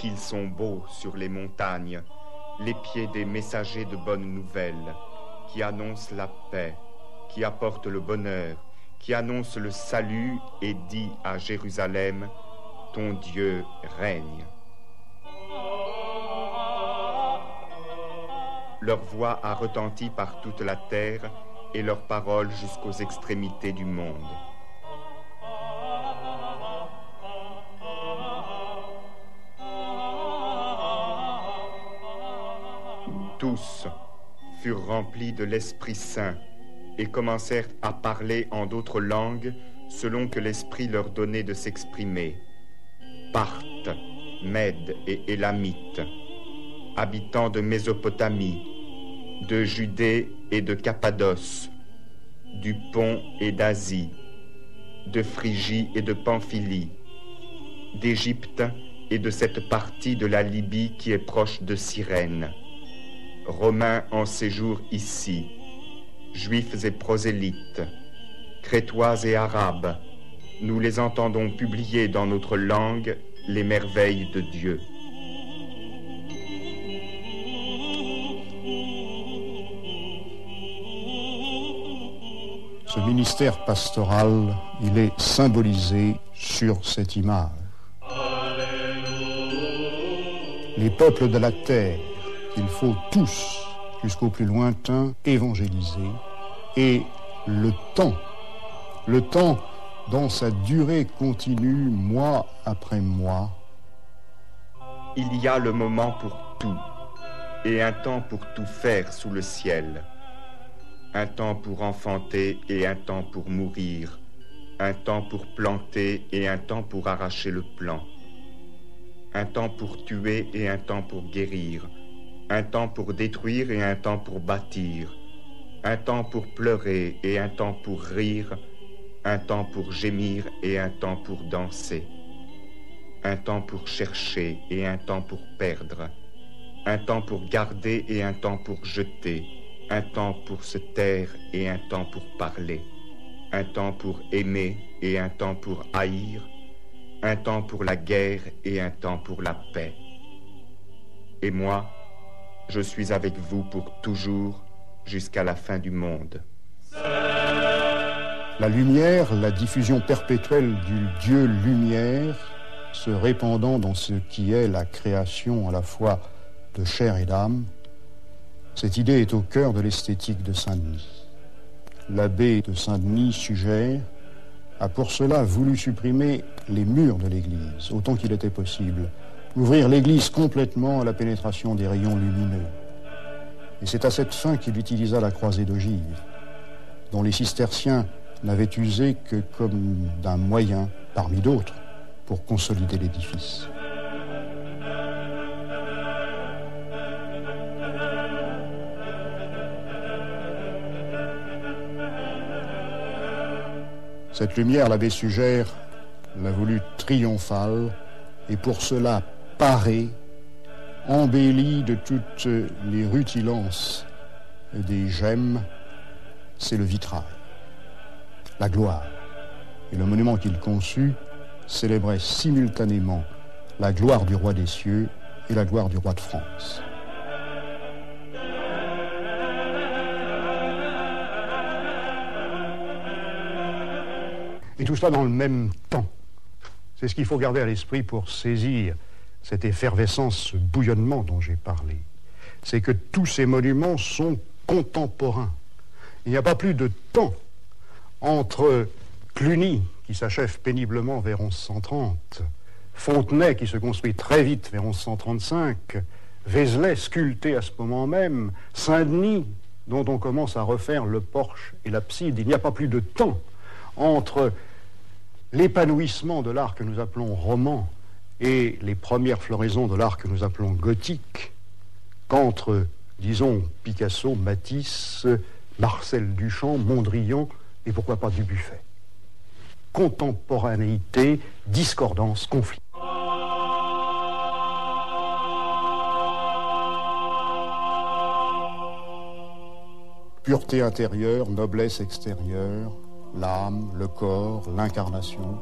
qu'ils sont beaux sur les montagnes, les pieds des messagers de bonnes nouvelles, qui annoncent la paix, qui apportent le bonheur, qui annoncent le salut et dit à Jérusalem, ton Dieu règne. Leur voix a retenti par toute la terre et leurs paroles jusqu'aux extrémités du monde. Tous furent remplis de l'Esprit Saint et commencèrent à parler en d'autres langues selon que l'Esprit leur donnait de s'exprimer. Parthes, Mèdes et Élamites, habitants de Mésopotamie, de Judée et de Cappadoce, du Pont et d'Asie, de Phrygie et de Pamphylie, d'Égypte et de cette partie de la Libye qui est proche de Cyrène, Romains en séjour ici, Juifs et prosélytes, Crétois et Arabes, nous les entendons publier dans notre langue les merveilles de Dieu. Ce ministère pastoral, il est symbolisé sur cette image. Les peuples de la terre, qu'il faut tous, jusqu'au plus lointain, évangéliser, et le temps dans sa durée continue, mois après mois. Il y a le moment pour tout, et un temps pour tout faire sous le ciel. Un temps pour enfanter et un temps pour mourir. Un temps pour planter et un temps pour arracher le plant. Un temps pour tuer et un temps pour guérir. Un temps pour détruire et un temps pour bâtir. Un temps pour pleurer et un temps pour rire. Un temps pour gémir et un temps pour danser. Un temps pour chercher et un temps pour perdre. Un temps pour garder et un temps pour jeter. Un temps pour se taire et un temps pour parler. Un temps pour aimer et un temps pour haïr. Un temps pour la guerre et un temps pour la paix. Et moi, je suis avec vous pour toujours, jusqu'à la fin du monde. La lumière, la diffusion perpétuelle du Dieu lumière, se répandant dans ce qui est la création à la fois de chair et d'âme, cette idée est au cœur de l'esthétique de Saint-Denis. L'abbé de Saint-Denis, Suger, a pour cela voulu supprimer les murs de l'église, autant qu'il était possible, ouvrir l'église complètement à la pénétration des rayons lumineux. Et c'est à cette fin qu'il utilisa la croisée d'ogive, dont les cisterciens n'avaient usé que comme d'un moyen, parmi d'autres, pour consolider l'édifice. Cette lumière, l'abbé Suger l'a voulu triomphale et pour cela parée, embellie de toutes les rutilances des gemmes, c'est le vitrail, la gloire. Et le monument qu'il conçut célébrait simultanément la gloire du roi des cieux et la gloire du roi de France. Et tout cela dans le même temps. C'est ce qu'il faut garder à l'esprit pour saisir cette effervescence, ce bouillonnement dont j'ai parlé. C'est que tous ces monuments sont contemporains. Il n'y a pas plus de temps entre Cluny, qui s'achève péniblement vers 1130, Fontenay, qui se construit très vite vers 1135, Vézelay, sculpté à ce moment même, Saint-Denis, dont on commence à refaire le porche et l'abside. Il n'y a pas plus de temps entre l'épanouissement de l'art que nous appelons roman et les premières floraisons de l'art que nous appelons gothique qu'entre, disons, Picasso, Matisse, Marcel Duchamp, Mondrian et pourquoi pas Dubuffet. Contemporanéité, discordance, conflit. Pureté intérieure, noblesse extérieure, l'âme, le corps, l'incarnation.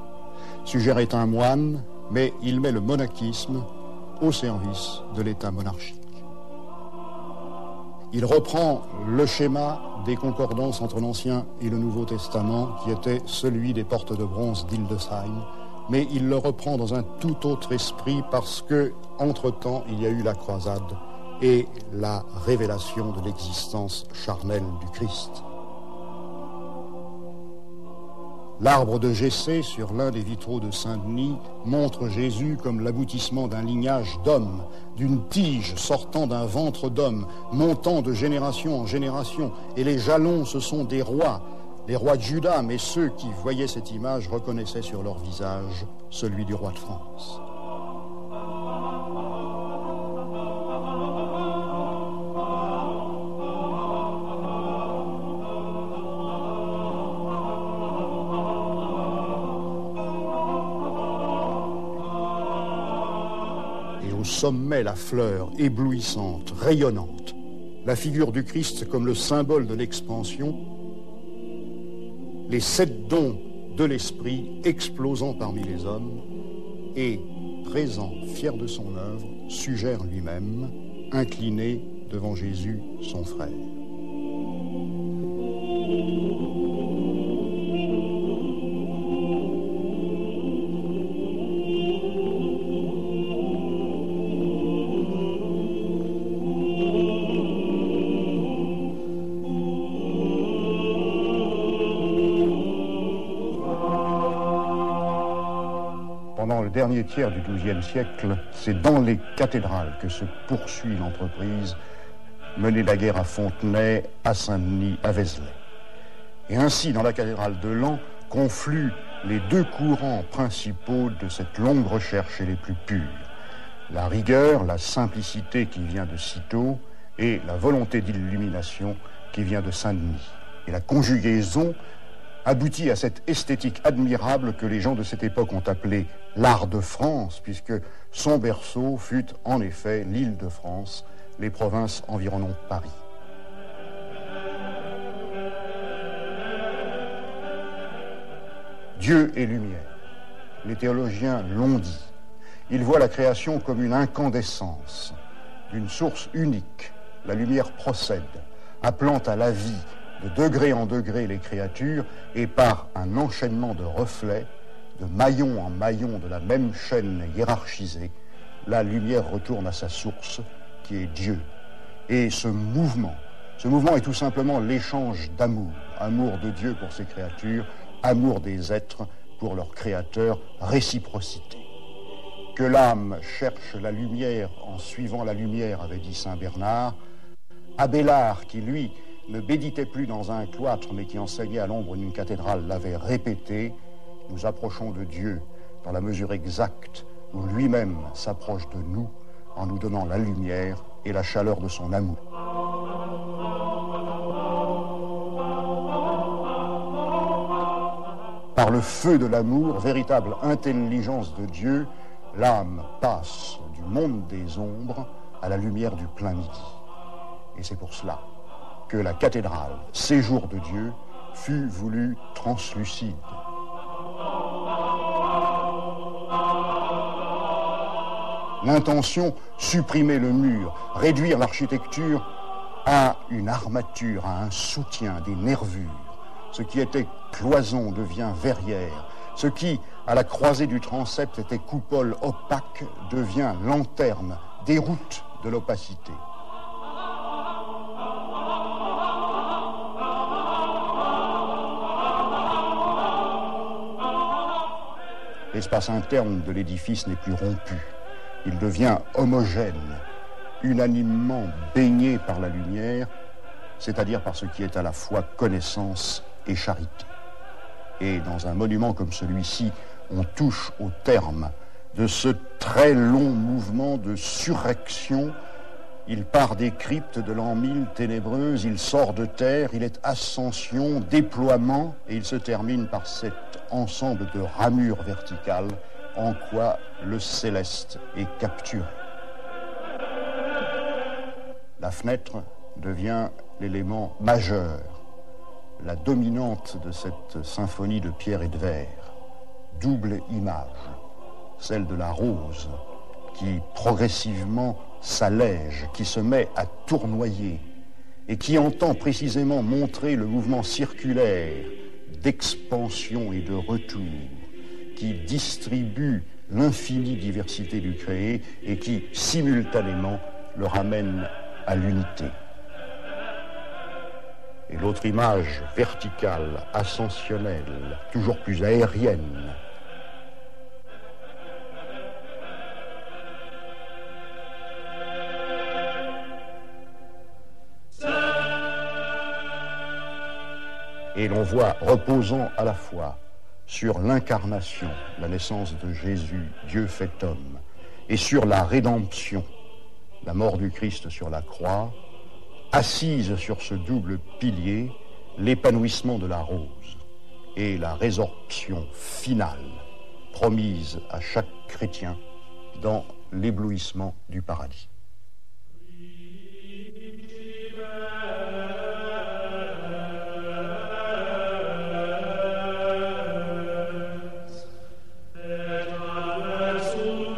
Suger est un moine, mais il met le monachisme au service de l'État monarchique. Il reprend le schéma des concordances entre l'Ancien et le Nouveau Testament, qui était celui des portes de bronze d'Hildesheim, mais il le reprend dans un tout autre esprit parce que, entre-temps, il y a eu la croisade et la révélation de l'existence charnelle du Christ. L'arbre de Jessé, sur l'un des vitraux de Saint-Denis, montre Jésus comme l'aboutissement d'un lignage d'hommes, d'une tige sortant d'un ventre d'homme, montant de génération en génération. Et les jalons, ce sont des rois, les rois de Juda, mais ceux qui voyaient cette image reconnaissaient sur leur visage celui du roi de France. Au sommet, la fleur éblouissante, rayonnante, la figure du Christ comme le symbole de l'expansion, les 7 dons de l'esprit explosant parmi les hommes et, présent, fier de son œuvre, suggère lui-même, incliné devant Jésus, son frère. Pendant le dernier tiers du XIIe siècle, c'est dans les cathédrales que se poursuit l'entreprise, mener la guerre à Fontenay, à Saint-Denis, à Vézelay. Et ainsi, dans la cathédrale de Laon, confluent les 2 courants principaux de cette longue recherche et les plus purs. La rigueur, la simplicité qui vient de Cîteaux et la volonté d'illumination qui vient de Saint-Denis. Et la conjugaison aboutit à cette esthétique admirable que les gens de cette époque ont appelée l'art de France, puisque son berceau fut en effet l'Île-de-France, les provinces environnant Paris. Dieu est lumière. Les théologiens l'ont dit. Ils voient la création comme une incandescence, d'une source unique. La lumière procède, appelant à la vie, de degré en degré les créatures, et par un enchaînement de reflets, de maillon en maillon de la même chaîne hiérarchisée, la lumière retourne à sa source, qui est Dieu. Et ce mouvement est tout simplement l'échange d'amour, amour de Dieu pour ses créatures, amour des êtres pour leur créateur, réciprocité. Que l'âme cherche la lumière en suivant la lumière, avait dit saint Bernard. Abélard, qui lui ne méditait plus dans un cloître, mais qui enseignait à l'ombre d'une cathédrale, l'avait répété: nous approchons de Dieu dans la mesure exacte où lui-même s'approche de nous en nous donnant la lumière et la chaleur de son amour. Par le feu de l'amour, véritable intelligence de Dieu, l'âme passe du monde des ombres à la lumière du plein midi. Et c'est pour cela que la cathédrale, séjour de Dieu, fut voulue translucide. L'intention, supprimer le mur, réduire l'architecture à une armature, à un soutien, des nervures. Ce qui était cloison devient verrière. Ce qui, à la croisée du transept, était coupole opaque, devient lanterne, déroute de l'opacité. L'espace interne de l'édifice n'est plus rompu. Il devient homogène, unanimement baigné par la lumière, c'est-à-dire par ce qui est à la fois connaissance et charité. Et dans un monument comme celui-ci, on touche au terme de ce très long mouvement de surrection. Il part des cryptes de l'an 1000 ténébreuses, il sort de terre, il est ascension, déploiement, et il se termine par cet ensemble de ramures verticales en quoi le céleste est capturé. La fenêtre devient l'élément majeur, la dominante de cette symphonie de pierre et de verre. Double image, celle de la rose qui progressivement s'allège, qui se met à tournoyer et qui entend précisément montrer le mouvement circulaire d'expansion et de retour, qui distribue l'infinie diversité du créé et qui, simultanément, le ramène à l'unité. Et l'autre image verticale, ascensionnelle, toujours plus aérienne, et l'on voit reposant à la fois sur l'incarnation, la naissance de Jésus, Dieu fait homme, et sur la rédemption, la mort du Christ sur la croix, assise sur ce double pilier, l'épanouissement de la rose et la résorption finale promise à chaque chrétien dans l'éblouissement du paradis. Et